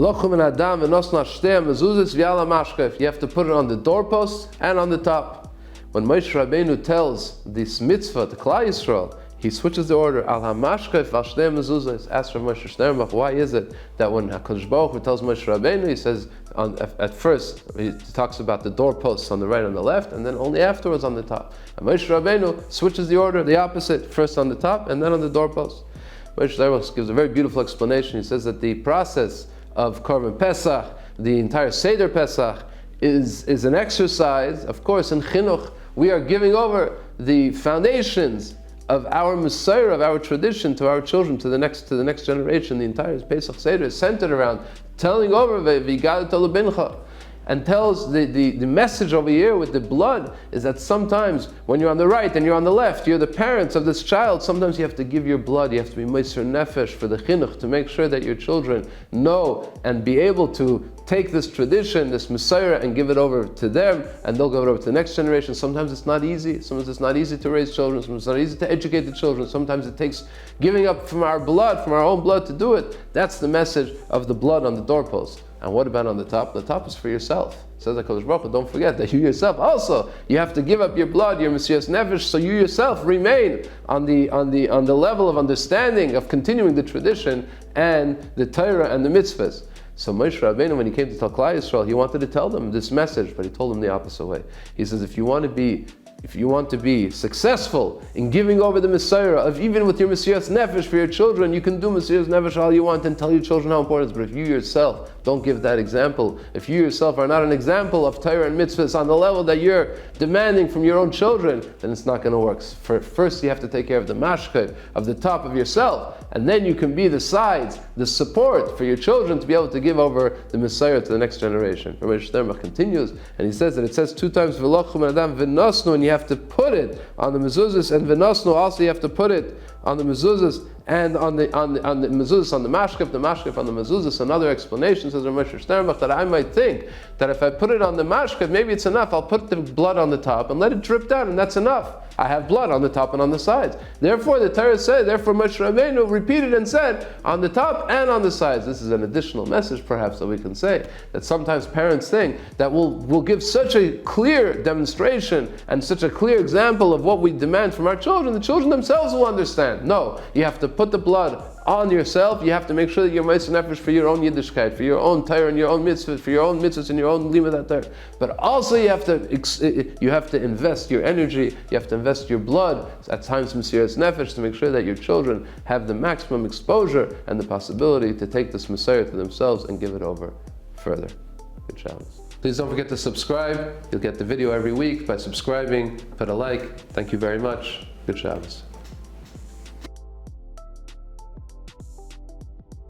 You have to put it on the doorpost and on the top. When Moshe Rabbeinu tells this mitzvah to Klal Yisrael, he switches the order. Al hamashkef al shtei mezuzos. Ask Rav Moshe Sternbach, why is it that when HaKadosh Baruch Hu tells Moshe Rabbeinu, he says at first he talks about the doorposts on the right and the left, and then only afterwards on the top. And Moshe Rabbeinu switches the order, the opposite, first on the top and then on the doorpost. Moshe Sternbach gives a very beautiful explanation. He says that the process of Korban Pesach, the entire Seder Pesach, is an exercise. Of course, in Chinuch, we are giving over the foundations of our Messiah, of our tradition to our children, to the next generation. The entire Pesach Seder is centered around telling over V'yigadat lebincha, and tells the message over here with the blood is that sometimes when you're on the right and you're on the left, you're the parents of this child, sometimes you have to give your blood, you have to be Meiser Nefesh for the chinuch, to make sure that your children know and be able to take this tradition, this Messiah, and give it over to them, and they'll give it over to the next generation. Sometimes it's not easy. Sometimes it's not easy to raise children. Sometimes it's not easy to educate the children. Sometimes it takes giving up from our blood, from our own blood, to do it. That's the message of the blood on the doorpost. And what about on the top? The top is for yourself. Says HaKadosh Baruch Hu, don't forget that you yourself also, you have to give up your blood, your Mesiras Nefesh, so you yourself remain on the level of understanding, of continuing the tradition and the Torah and the mitzvahs. So Moshe Rabbeinu, when he came to tell Klal Yisrael, he wanted to tell them this message, but he told them the opposite way. He says, if you want to be successful in giving over the Messiah, of even with your Mesiras Nefesh for your children, you can do Mesiras Nefesh all you want and tell your children how important it is. But if you yourself don't give that example, if you yourself are not an example of Torah and mitzvahs on the level that you're demanding from your own children, then it's not going to work. First you have to take care of the mashkeh, of the top of yourself, and then you can be the sides, the support for your children to be able to give over the Messiah to the next generation. Rabbi Sternbach continues, and he says that it says 2 times v'lochu ben adam v'nosnu, and you have to put it on the mezuzahs, and v'nosnu also you have to put it on the mezuzahs and on the mezuzahs, on the mashkef on the mezuzahs. Another explanation, says Rav Moshe Sternbach, that I might think that if I put it on the mashkef, maybe it's enough. I'll put the blood on the top and let it drip down, and that's enough. I have blood on the top and on the sides. Therefore, the Torah said, therefore Moshe Rabbeinu repeated and said, on the top and on the sides. This is an additional message, perhaps, that we can say, that sometimes parents think that we'll give such a clear demonstration and such a clear example of what we demand from our children, the children themselves will understand. No, you have to put the blood on yourself. You have to make sure that you're Meiser Nefesh for your own Yiddishkeit, for your own Torah and your own mitzvahs, for your own mitzvahs and your own limud Torah. But also you have to invest your energy, you have to invest your blood, at times Mesiras Nefesh, to make sure that your children have the maximum exposure and the possibility to take this Messiah to themselves and give it over further. Good Shabbos. Please don't forget to subscribe. You'll get the video every week by subscribing. Put a like. Thank you very much. Good Shabbos.